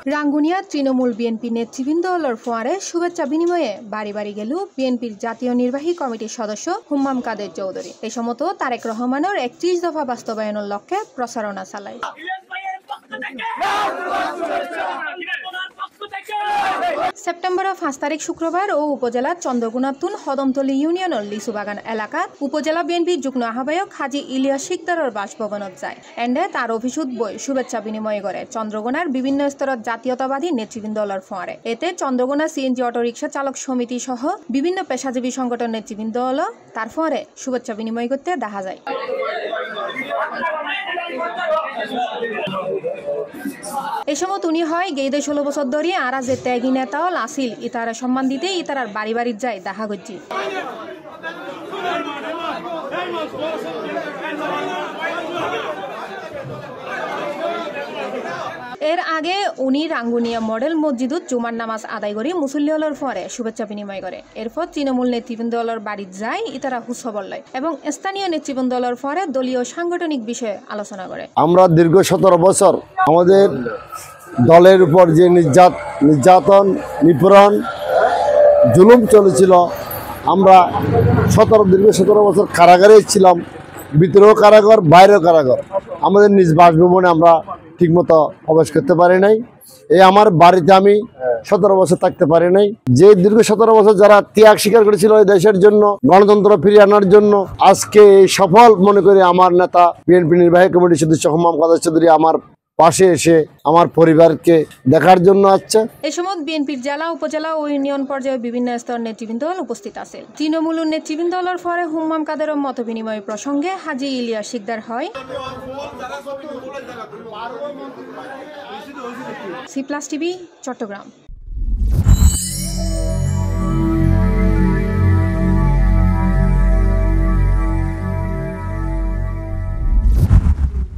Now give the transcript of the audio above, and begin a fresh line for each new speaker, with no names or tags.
Rangunia Trinamool BNP নেতৃবৃন্দ দলের ফোয়ারে শুভেচ্ছা বিনিময়ে বাড়ি বাড়ি গেল বিএনপির জাতীয় নির্বাহী কমিটির সদস্য হুম্মাম কাদের চৌধুরী। এই সমত তারেক রহমানের 31 দফা বাস্তবায়নের লক্ষ্যে প্রচারণা চালায়। সেপ্টেম্বরের 5 তারিখ শুক্রবার ও উপজেলার চন্দ্রগুণাতুন হদমতলী ইউনিয়নের লিচুবাগান এলাকাত উপজেলা বিএনপির যুগ্ম আহ্বায়ক হাজি ইলিয়াস শিকদারের বাসভবনত যায়। এন্ডে তার অফিসত বই শুভেচ্ছা বিনিময় করে চন্দ্রগুণার বিভিন্ন স্তরের জাতীয়তাবাদী নেতৃবৃন্দ দলের ফোয়ারে। এতে চন্দ্রগুণা সিএনজি অটোরিকশা চালক সমিতি সহ বিভিন্ন পেশাজীবী সংগঠন নেতৃবৃন্দ দল তার ফোয়ারে শুভেচ্ছা বিনিময় করতে দেখা যায়। এই সময় উনি হয় গেইদে 16 বছর ধরে আর যে ত্যাগী নেতাও আসিল ইতারা সম্মান দিতে ইতারার বাড়ি বাড়ি যায় দেখা করছি। এর আগে উনি রাঙ্গুনিয়া মডেল মসজিদত জুমার নামাজ আদায় করে মুসল্লি হলের পরে শুভেচ্ছা বিনিময় করে। এরপর তৃণমূল নেতৃবৃন্দ দলের বাড়িতে যায় ইতারা হুসবল লয় এবং স্থানীয় নেতৃবৃন্দ দলের পরে দলীয় সাংগঠনিক বিষয়ে আলোচনা করে।
আমরা দীর্ঘ 17 বছর আমাদের দলের উপর যে নির্যাতন নিপীড়ন জুলুম চলেছিল, আমরা দীর্ঘ 17 বছর কারাগারে ছিলাম, ভিতরেও কারাগার বাইরেও কারাগার। আমাদের নিজ বাসভবনে আমরা ঠিকমতো প্রবেশ করতে পারি নাই। এই আমার বাড়িতে আমি 17 বছর থাকতে পারি নাই। যে দীর্ঘ 17 বছর যারা ত্যাগ স্বীকার করেছিল এই দেশের জন্য, গণতন্ত্র ফিরিয়ে আনার জন্য, আজকে সফল মনে করে আমার নেতা বিএনপি নির্বাহী কমিটির সদস্য হুম্মাম কাদের চৌধুরী আমার পাশে এসে আমার পরিবারকে দেখার জন্য আসছে।
এই সময় বিএনপির জেলা উপজেলা ও ইউনিয়ন পর্যায়ে বিভিন্ন স্তরের নেতৃবৃন্দ দল উপস্থিত আছে। তৃণমূল নেতৃবৃন্দ দলের পরে হুম্মাম কাদের মত বিনিময় প্রসঙ্গে হাজি ইলিয়াস শিকদার হয় C+ TV চট্টগ্রাম।